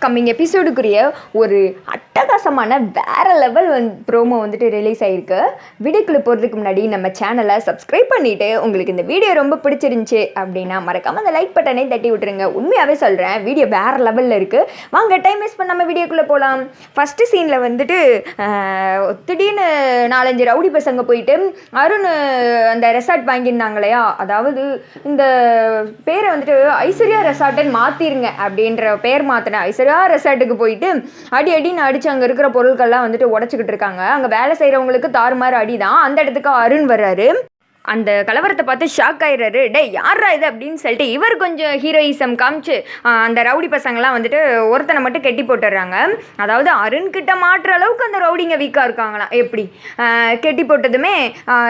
Coming எபிசோடுக்குரிய ஒரு அட்டகாசமான வேறு லெவல் ப்ரோமோ வந்துட்டு ரிலீஸ் ஆகிருக்கு. வீடியோக்குள்ளே போகிறதுக்கு முன்னாடி நம்ம சேனலை சப்ஸ்கிரைப் பண்ணிவிட்டு உங்களுக்கு இந்த வீடியோ ரொம்ப பிடிச்சிருந்துச்சி அப்படின்னா மறக்காமல் அந்த லைக் பட்டனை தட்டி விட்டுருங்க. உண்மையாகவே சொல்கிறேன், வீடியோ வேறு லெவலில் இருக்குது. வாங்க டைம் வேஸ்ட் பண்ணாமல் வீடியோக்குள்ளே போகலாம். ஃபஸ்ட்டு சீனில் வந்துட்டு திடீர்னு 4-5 ரவுடி பசங்க போயிட்டு அருண் அந்த ரெசார்ட் வாங்கியிருந்தாங்க இல்லையா, அதாவது இந்த பேரை வந்துட்டு ஐஸ்வர்யா ரெசார்ட்டுன்னு மாற்றிருங்க அப்படின்ற பேர் மாற்றின ஐஸ்வர்யா ரெசார்ட்டுக்கு போயிட்டு அடின்னு அடிச்சு அங்கே இருக்கிற பொருட்கள்லாம் வந்துட்டு உடச்சிக்கிட்டு இருக்காங்க. அங்கே வேலை செய்கிறவங்களுக்கு தாறுமாறு அடி தான். அந்த இடத்துக்கு அருண் வர்றாரு. அந்த கலவரத்தை பார்த்து ஷாக் ஆயிடுறாரு. டே யாரா இது அப்படின்னு சொல்லிட்டு இவர் கொஞ்சம் ஹீரோயிசம் காமிச்சு அந்த ரவுடி பசங்கள்லாம் வந்துட்டு ஒருத்தனை மட்டும் கெட்டி போட்டுடுறாங்க. அதாவது அருண்கிட்ட மாட்டுற அளவுக்கு அந்த ரவுடிங்க வீக்காக இருக்காங்களாம். எப்படி கெட்டி போட்டதுமே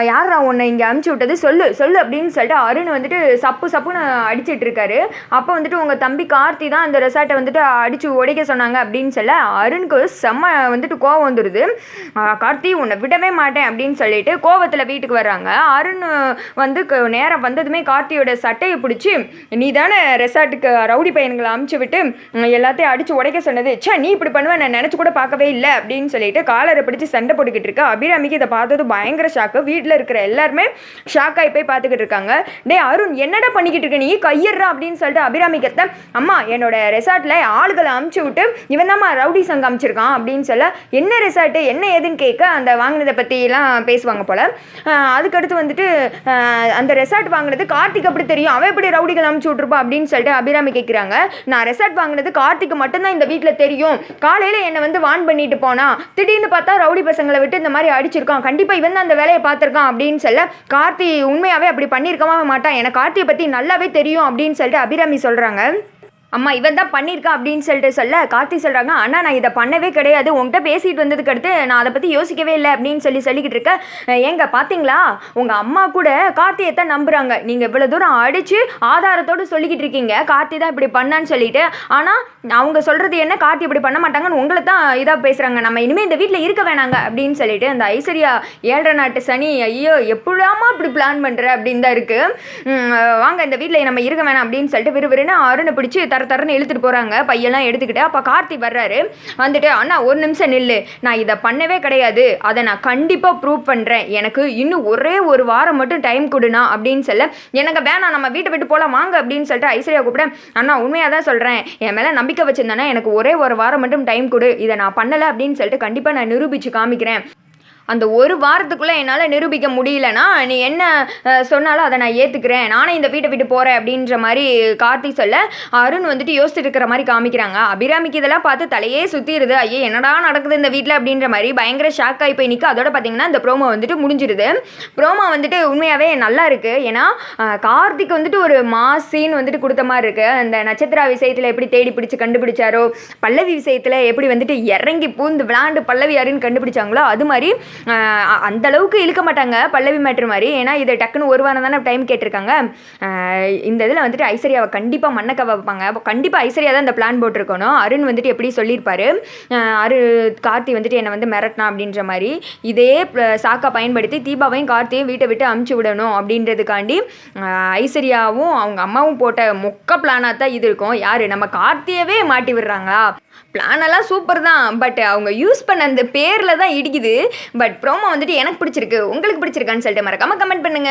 யாரா உன்னை இங்கே அமுச்சு விட்டது சொல்லு சொல்லு அப்படின்னு சொல்லிட்டு அருண் வந்துட்டு சப்புன்னு அடிச்சிட்டு இருக்காரு. அப்போ வந்துட்டு உங்கள் தம்பி கார்த்தி தான் அந்த ரெசார்ட்டை வந்துட்டு அடித்து உடைக்க சொன்னாங்க அப்படின்னு சொல்ல அருணுக்கு செம்ம வந்துட்டு கோவம் வந்துடுது. கார்த்தி உன்னை விடவே மாட்டேன் அப்படின்னு சொல்லிட்டு கோவத்தில் வீட்டுக்கு வர்றாங்க. அருண் வந்து நேரம் வந்ததுமே கார்த்தியோட சட்டையை பிடிச்சி, நீ தானே ரெசார்ட்டுக்கு ரவுடி பையன்களை அமுச்சு விட்டு எல்லாத்தையும் அடிச்சு உடைக்க சொன்னது, சே நீ இப்படி பண்ணுவேன் நான் நினச்சி கூட பார்க்கவே இல்லை அப்படின்னு சொல்லிட்டு காலரை பிடிச்சி சண்டை போட்டுக்கிட்டு இருக்கா. அபிராமிக்கு இதை பார்த்தது பயங்கர ஷாக்கு. வீட்டில் இருக்கிற எல்லாருமே ஷாக் ஆகி போய் பார்த்துக்கிட்டு இருக்காங்க. டே அருண் என்னடா பண்ணிக்கிட்டு இருக்க, நீ கையிடுறா அப்படின்னு சொல்லிட்டு அபிராமி கத்த, அம்மா என்னோட ரெசார்ட்டில் ஆளுகளை அமுச்சு விட்டு இவன் தான் ரவுடி சங்கம் அமுச்சிருக்கான் அப்படின்னு சொல்ல, என்ன ரெசார்ட்டு என்ன ஏதுன்னு கேட்க அந்த வாங்கினதை பற்றிலாம் பேசுவாங்க போல். அதுக்கடுத்து வந்துட்டு அந்த ரெசார்ட் வாங்கினது கார்த்திக் அப்படி தெரியும், அவன் எப்படி ரவுடிகள் அமுச்சு விட்ருப்பா அப்படின்னு சொல்லிட்டு அபிராமி கேட்குறாங்க. நான் ரெசார்ட் வாங்கினது கார்த்திக்கு மட்டும்தான் இந்த வீட்டில் தெரியும். காலையில் என்னை வந்து வான் பண்ணிட்டு போனா திடீர்னு பார்த்தா ரவுடி பசங்களை விட்டு இந்த மாதிரி அடிச்சிருக்கான், கண்டிப்பாக இவன் தான் அந்த வேலையை பார்த்துருக்கான் அப்படின்னு சொல்ல, கார்த்தி உண்மையாகவே அப்படி பண்ணியிருக்கவே மாட்டான், எனக்கு கார்த்தியை பற்றி நல்லாவே தெரியும் அப்படின்னு சொல்லிட்டு அபிராமி சொல்கிறாங்க. அம்மா இவன் தான் பண்ணியிருக்கா அப்படின்னு சொல்லிட்டு சொல்ல கார்த்தி சொல்கிறாங்க, அண்ணா நான் இதை பண்ணவே கிடையாது, உங்கள்கிட்ட பேசிகிட்டு வந்ததுக்கு அடுத்து நான் அதை பற்றி யோசிக்கவே இல்லை அப்படின்னு சொல்லிக்கிட்டு இருக்கேன். ஏங்க பார்த்தீங்களா உங்கள் அம்மா கூட கார்த்தியை தான் நம்புகிறாங்க, நீங்கள் இவ்வளோ தூரம் அடித்து ஆதாரத்தோடு சொல்லிக்கிட்டு இருக்கீங்க கார்த்தி தான் இப்படி பண்ணான்னு சொல்லிட்டு, ஆனால் அவங்க சொல்கிறது என்ன கார்த்தி இப்படி பண்ண மாட்டாங்கன்னு உங்களை தான் இதாக பேசுகிறாங்க, நம்ம இனிமேல் இந்த வீட்டில் இருக்க வேணாங்க அப்படின்னு சொல்லிட்டு அந்த ஐஸ்வர்யா 7.5 நாட்டு சனி ஐயோ எப்படாமா இப்படி பிளான் பண்ணுற அப்படின்னு தான் இருக்குது, வாங்க இந்த வீட்டில் நம்ம இருக்க வேணாம் அப்படின்னு சொல்லிட்டு விறுவிறுன்னு அருணை பிடிச்சி தரன்னு இழுத்துட்டு போறாங்க. பையெல்லாம் எடுத்துக்கிட்டு அப்ப கார்த்தி வர்றாரு. வந்துட்டு அண்ணா ஒரு நிமிஷம் நில்லு, நான் இதை பண்ணவே கிடையாது, அதை நான் கண்டிப்பா ப்ரூவ் பண்றேன், எனக்கு இன்னும் ஒரே ஒரு வாரம் மட்டும் டைம் கொடுனா அப்படின்னு சொல்ல, எனக்கு வேணாம் நம்ம வீட்டை விட்டு போலாம் வாங்க அப்படின்னு சொல்லிட்டு ஐஸ்வர்யா கூப்பிட, அண்ணா உண்மையாக தான் சொல்றேன், என் மேல நம்பிக்கை வச்சிருந்தானே எனக்கு ஒரே ஒரு வாரம் மட்டும் டைம் கொடு, இதை நான் பண்ணலை அப்படின்னு சொல்லிட்டு கண்டிப்பா நான் நிரூபிச்சு காமிக்கிறேன், அந்த ஒரு வாரத்துக்குள்ளே என்னால் நிரூபிக்க முடியலன்னா நீ என்ன சொன்னாலும் அதை நான் ஏற்றுக்கிறேன், நானே இந்த வீட்டை விட்டு போகிறேன் அப்படின்ற மாதிரி கார்த்தி சொல்ல அருண் வந்துட்டு யோசிச்சுட்டு இருக்கிற மாதிரி காமிக்கிறாங்க. அபிராமிக்கு இதெல்லாம் பார்த்து தலையே சுற்றிடுது. ஐயே என்னடா நடக்குது இந்த வீட்டில் அப்படின்ற மாதிரி பயங்கர ஷாக் ஆகி போய் நிற்க. அதோட பார்த்தீங்கன்னா இந்த ப்ரோமோ வந்துட்டு முடிஞ்சிடுது. ப்ரோமோ வந்துட்டு உண்மையாகவே நல்லா இருக்குது. ஏன்னா கார்த்திக் வந்துட்டு ஒரு மாசீன் வந்துட்டு கொடுத்த மாதிரி இருக்குது. அந்த நட்சத்திரா விஷயத்தில் எப்படி தேடி பிடிச்சி கண்டுபிடிச்சாரோ, பல்லவி விஷயத்தில் எப்படி வந்துட்டு இறங்கி பூந்து விளாண்டு பல்லவி யாருன்னு கண்டுபிடிச்சாங்களோ, அது மாதிரி அந்த அளவுக்கு இழுக்க மாட்டாங்க பல்லவி மேட்ரு மாதிரி. ஏன்னா இது டக்குன்னு ஒரு வாரம் தானே டைம் கேட்டிருக்காங்க. இந்த இதில் வந்துட்டு ஐஸ்வர்யாவை கண்டிப்பாக மண்ணக்க வைப்பாங்க. கண்டிப்பாக ஐஸ்வர்யா தான் இந்த பிளான் போட்டிருக்கணும். அருண் வந்துட்டு எப்படி சொல்லியிருப்பாரு, கார்த்தி வந்துட்டு என்னை வந்து மிரட்டினா அப்படின்ற மாதிரி இதே சாக்கா பயன்படுத்தி தீபாவையும் கார்த்தியும் வீட்டை விட்டு அமுச்சு விடணும் அப்படின்றதுக்காண்டி ஐஸ்வர்யாவும் அவங்க அம்மாவும் போட்ட மொக்க பிளானாக தான் இது இருக்கும். யார் நம்ம கார்த்தியவே மாட்டி விடுறாங்களா? பிளானெல்லாம் சூப்பர் தான், பட் அவங்க யூஸ் பண்ண அந்த பேரில் தான் இடிக்குது. பட் ப்ரோமோ வந்துட்டு எனக்கு பிடிச்சிருக்கு, உங்களுக்கு பிடிச்சிருக்கான்னு சொல்லிட்டு மறக்காம கமெண்ட் பண்ணுங்க.